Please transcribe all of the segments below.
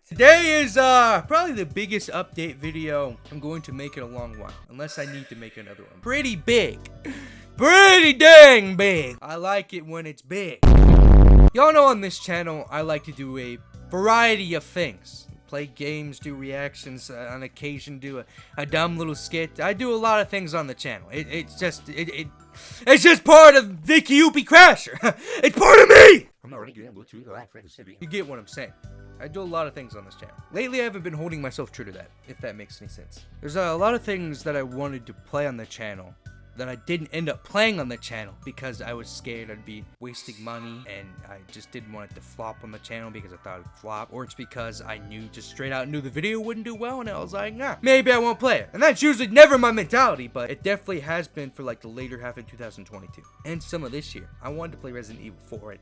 Today is probably the biggest update video I'm going to make in a long while, unless I need to make another one. Pretty big. Pretty dang big. I like it when it's big. Y'all know on this channel, I like to do a variety of things. Play games, do reactions, on occasion do a dumb little skit. I do a lot of things on the channel. It's just part of the KyubiCrasher. It's part of me! You get what I'm saying. I do a lot of things on this channel. Lately, I haven't been holding myself true to that, if that makes any sense. There's a lot of things that I wanted to play on the channel that I didn't end up playing on the channel because I was scared I'd be wasting money and I just didn't want it to flop on the channel because I thought it'd flop, or it's because I just straight out knew the video wouldn't do well and I was like, nah, maybe I won't play it. And that's usually never my mentality, but it definitely has been for like the later half of 2022 and some of this year. I wanted to play Resident Evil 4,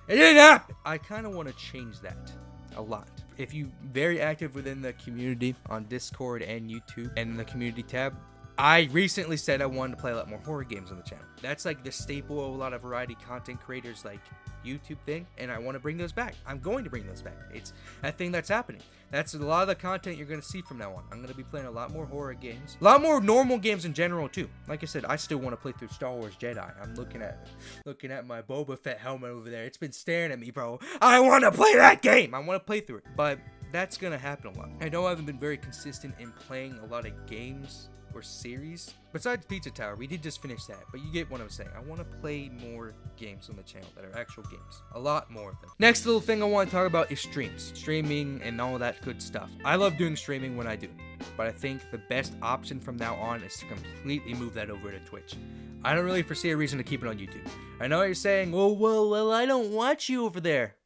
it didn't happen. I kind of want to change that a lot. If you very active within the community on Discord and YouTube and in the community tab, I recently said I wanted to play a lot more horror games on the channel. That's like the staple of a lot of variety content creators like YouTube thing, and I want to bring those back. I'm going to bring those back. It's a thing that's happening. That's a lot of the content you're going to see from now on. I'm going to be playing a lot more horror games. A lot more normal games in general too. Like I said, I still want to play through Star Wars Jedi. I'm looking at my Boba Fett helmet over there. It's been staring at me, bro. I want to play that game. I want to play through it. But that's going to happen a lot. I know I haven't been very consistent in playing a lot of games or series. Besides Pizza Tower, we did just finish that, but you get what I'm saying. I want to play more games on the channel that are actual games. A lot more of them. Next little thing I want to talk about is streams. Streaming and all that good stuff. I love doing streaming when I do, but I think the best option from now on is to completely move that over to Twitch. I don't really foresee a reason to keep it on YouTube. I know you're saying, well, I don't watch you over there.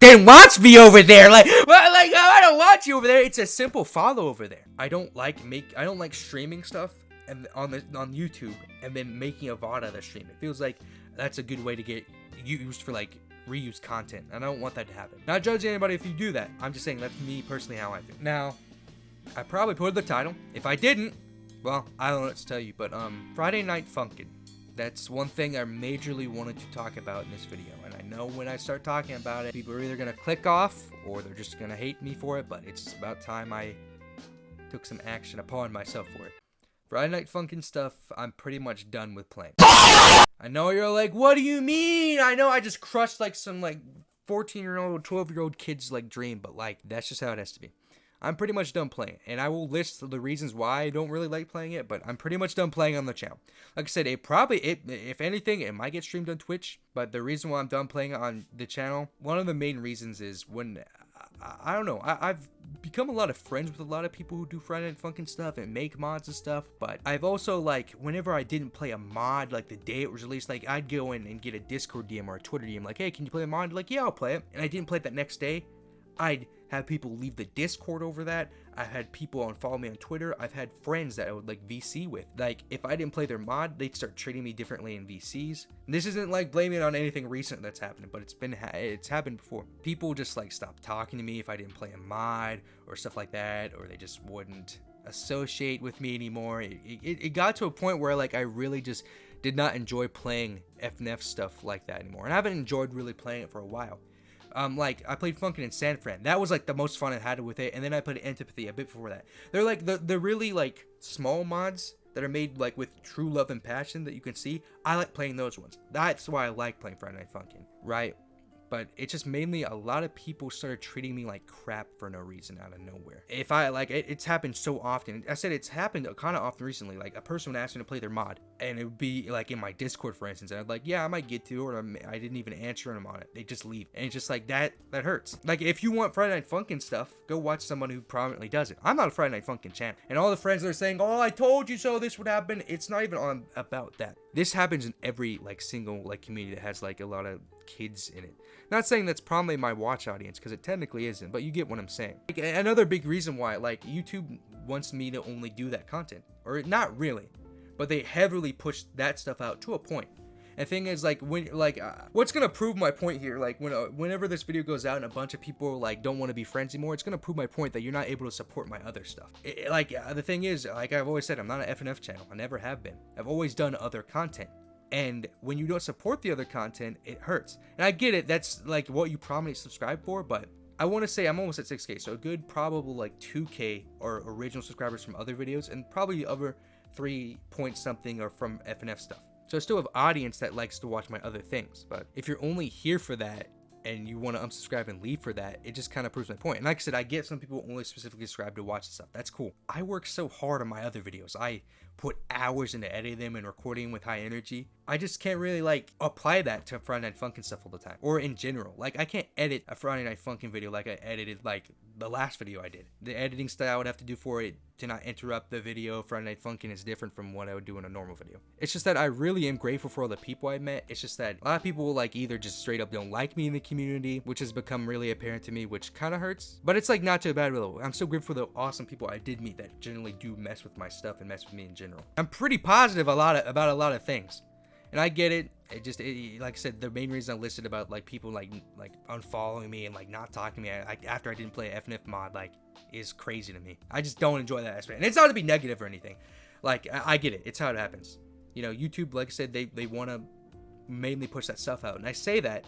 Then watch me over there, I don't watch you over there. It's a simple follow over there. I don't like streaming stuff and on YouTube and then making a VOD of the stream. It feels like that's a good way to get used for like reused content, and I don't want that to happen. Not judging anybody if you do that. I'm just saying that's me personally how I feel. Now, I probably put the title. If I didn't, well, I don't know what to tell you, but Friday Night Funkin'. That's one thing I majorly wanted to talk about in this video, and I know when I start talking about it, people are either going to click off, or they're just going to hate me for it, but it's about time I took some action upon myself for it. Friday Night Funkin' stuff, I'm pretty much done with playing. I know you're like, what do you mean? I know I just crushed like some like 14-year-old, 12-year-old kid's like dream, but like, that's just how it has to be. I'm pretty much done playing, and I will list the reasons why I don't really like playing it, but I'm pretty much done playing on the channel. Like I said, if anything, it might get streamed on Twitch, but the reason why I'm done playing it on the channel, one of the main reasons is when, I don't know, I've become a lot of friends with a lot of people who do Friday Night Funkin' stuff and make mods and stuff, but I've also, like, whenever I didn't play a mod, like, the day it was released, like, I'd go in and get a Discord DM or a Twitter DM, like, hey, can you play a mod? Like, yeah, I'll play it, and I didn't play it that next day. I'd have people leave the Discord over that. I've had people unfollow me on Twitter. I've had friends that I would like VC with. Like, if I didn't play their mod, they'd start treating me differently in VCs. And this isn't like blaming it on anything recent that's happening, but it's happened before. People just like stopped talking to me if I didn't play a mod or stuff like that, or they just wouldn't associate with me anymore. It got to a point where like I really just did not enjoy playing FNF stuff like that anymore. And I haven't enjoyed really playing it for a while. Like, I played Funkin' in San Fran. That was, like, the most fun I had with it. And then I played Antipathy a bit before that. They're, like, the really, like, small mods that are made, like, with true love and passion that you can see. I like playing those ones. That's why I like playing Friday Night Funkin', right? But it's just mainly a lot of people started treating me like crap for no reason out of nowhere. If I, like, it's happened so often. I said it's happened kind of often recently. Like, a person would ask me to play their mod, and it would be, like, in my Discord, for instance, and I'd like, yeah, I might get to it, or I didn't even answer them on it. They just leave. And it's just like, that hurts. Like, if you want Friday Night Funkin' stuff, go watch someone who prominently does it. I'm not a Friday Night Funkin' channel. And all the friends that are saying, oh, I told you so, this would happen, it's not even about that. This happens in every, like, single, like, community that has, like, a lot of kids in it. Not saying that's probably my watch audience, because it technically isn't, but you get what I'm saying. Like, another big reason why, like, YouTube wants me to only do that content. Or not really, but they heavily push that stuff out to a point. And the thing is, like, what's gonna prove my point here, like, whenever this video goes out and a bunch of people, like, don't want to be friends anymore, it's gonna prove my point that you're not able to support my other stuff. The thing is, like I've always said, I'm not an FNF channel. I never have been. I've always done other content. And when you don't support the other content, it hurts. And I get it, that's like what you probably subscribe for, but I want to say I'm almost at 6K, so a good probable like 2K are original subscribers from other videos, and probably other 3 point something are from FNF stuff. So I still have audience that likes to watch my other things, but if you're only here for that and you want to unsubscribe and leave for that, it just kind of proves my point. And like I said, I get some people only specifically subscribe to watch stuff. That's cool. I work so hard on my other videos. I put hours into editing them and recording with high energy. I just can't really like apply that to Friday Night Funkin' stuff all the time, or in general. Like I can't edit a Friday Night Funkin' video like I edited like the last video I did. The editing style I would have to do for it to not interrupt the video Friday Night Funkin' is different from what I would do in a normal video. It's just that I really am grateful for all the people I met. It's just that a lot of people will like either just straight up don't like me in the community, which has become really apparent to me, which kind of hurts. But it's like not too bad really. I'm so grateful for the awesome people I did meet that generally do mess with my stuff and mess with me in general. I'm pretty positive about a lot of things, and I get it. Like I said, the main reason I listed about like people like unfollowing me and like not talking to me after I didn't play FNF mod like is crazy to me. I just don't enjoy that aspect, and it's not to be negative or anything. Like I get it. It's how it happens. You know, YouTube, like I said, they want to mainly push that stuff out, and I say that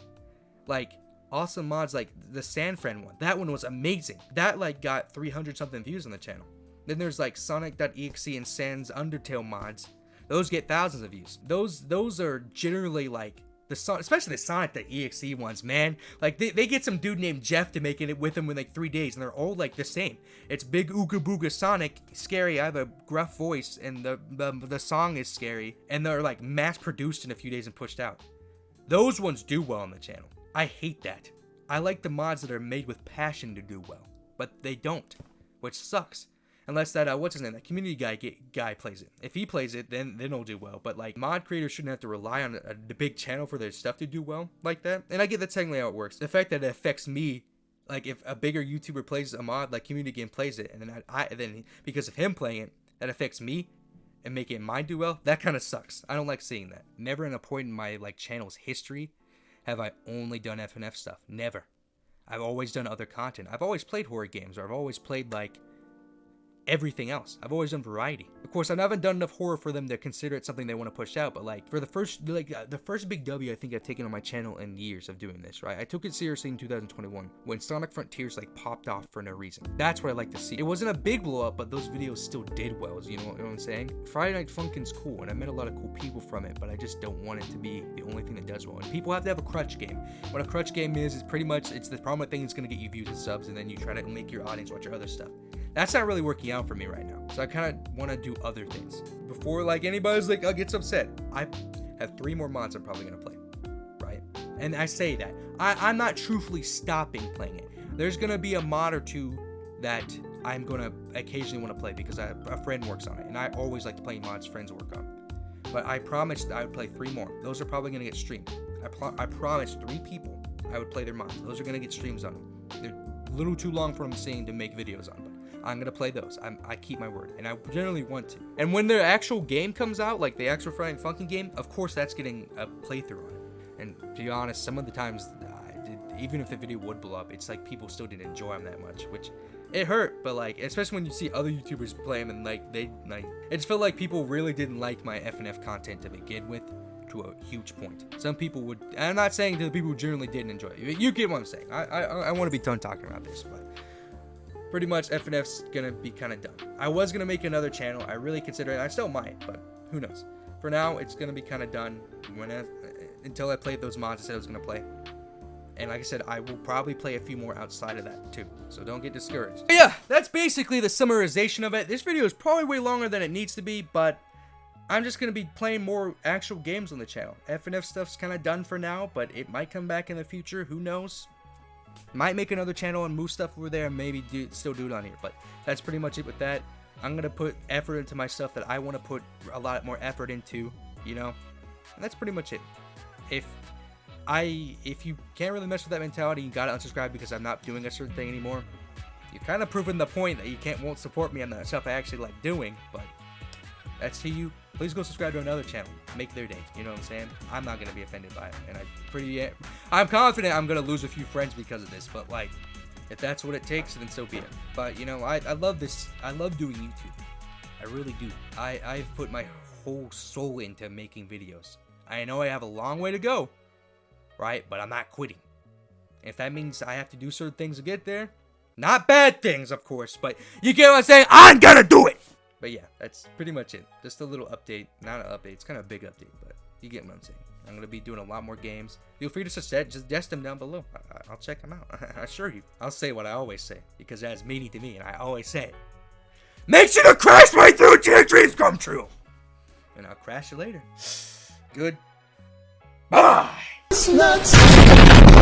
like awesome mods like the Sandfriend one. That one was amazing. That like got 300 something views on the channel. Then there's like Sonic.exe and Sans Undertale mods. Those get thousands of views. Those are generally like especially the Sonic.exe ones, man. Like they get some dude named Jeff to make it with them in like 3 days, and they're all like the same. It's big ooga booga Sonic, scary. I have a gruff voice, and the song is scary, and they're like mass produced in a few days and pushed out. Those ones do well on the channel. I hate that. I like the mods that are made with passion to do well, but they don't, which sucks. Unless that, what's his name, that community guy plays it. If he plays it, then it'll do well. But like, mod creators shouldn't have to rely on the big channel for their stuff to do well like that. And I get that's technically how it works. The fact that it affects me, like if a bigger YouTuber plays a mod, like Community Game plays it, and then because of him playing it, that affects me and making mine do well, that kind of sucks. I don't like seeing that. Never in a point in my like channel's history have I only done FNF stuff. Never. I've always done other content. I've always played horror games, or I've always played like everything else. I've always done variety. Of course, I haven't done enough horror for them to consider it something they want to push out, but like for the first big W I think I've taken on my channel in years of doing this, right? I took it seriously in 2021 when Sonic Frontiers like popped off for no reason. That's what I like to see. It wasn't a big blow up, but those videos still did well, you know what I'm saying? Friday Night Funkin's cool, and I met a lot of cool people from it, but I just don't want it to be the only thing that does well. And people have to have a crutch game. What a crutch game is pretty much, it's the prominent thing that's going to get you views and subs, and then you try to make your audience watch your other stuff. That's not really working out for me right now. So I kind of want to do other things. Before like anybody's like gets upset, I have 3 more mods I'm probably going to play, right? And I say that. I'm not truthfully stopping playing it. There's going to be a mod or 2 that I'm going to occasionally want to play because a friend works on it. And I always like to play mods friends work on. But I promised I would play 3 more. Those are probably going to get streamed. I promised 3 people I would play their mods. Those are going to get streams on them. They're a little too long for them seeing to make videos on, but I'm gonna play those. I keep my word, and I generally want to. And when the actual game comes out, like the actual Friday Night Funkin' game, of course that's getting a playthrough on it. And to be honest, some of the times, even if the video would blow up, it's like people still didn't enjoy them that much, which it hurt. But like, especially when you see other YouTubers play them, and like it just felt like people really didn't like my FNF content to begin with, to a huge point. Some people would. And I'm not saying to the people who generally didn't enjoy it. You get what I'm saying. I want to be done talking about this, but. Pretty much FNF's gonna be kind of done. I was gonna make another channel. I really consider it. I still might, but who knows. For now, it's gonna be kind of done until I played those mods I said I was gonna play. And like I said, I will probably play a few more outside of that too. So don't get discouraged. But yeah, that's basically the summarization of it. This video is probably way longer than it needs to be, but I'm just gonna be playing more actual games on the channel. FNF stuff's kind of done for now, but it might come back in the future. Who knows? Might make another channel and move stuff over there and maybe still do it on here, but that's pretty much it with that. I'm gonna put effort into my stuff that I want to put a lot more effort into, you know, and that's pretty much it. If you can't really mess with that mentality, you gotta unsubscribe because I'm not doing a certain thing anymore. You've kind of proven the point that you won't support me on the stuff I actually like doing, but that's to you. Please go subscribe to another channel. Make their day. You know what I'm saying? I'm not gonna be offended by it, and I'm confident I'm gonna lose a few friends because of this. But like, if that's what it takes, then so be it. But you know, I love this. I love doing YouTube. I really do. I've put my whole soul into making videos. I know I have a long way to go, right? But I'm not quitting. If that means I have to do certain things to get there, not bad things, of course, but you get what I'm saying? I'm gonna do it! But yeah, that's pretty much it. Just a little update. Not an update. It's kind of a big update, but you get what I'm saying. I'm going to be doing a lot more games. Feel free to just guess them down below. I'll check them out. I assure you. I'll say what I always say, because that's meaning to me, and I always say it. Make sure to crash right through until your dreams come true. And I'll crash you later. Good. Bye.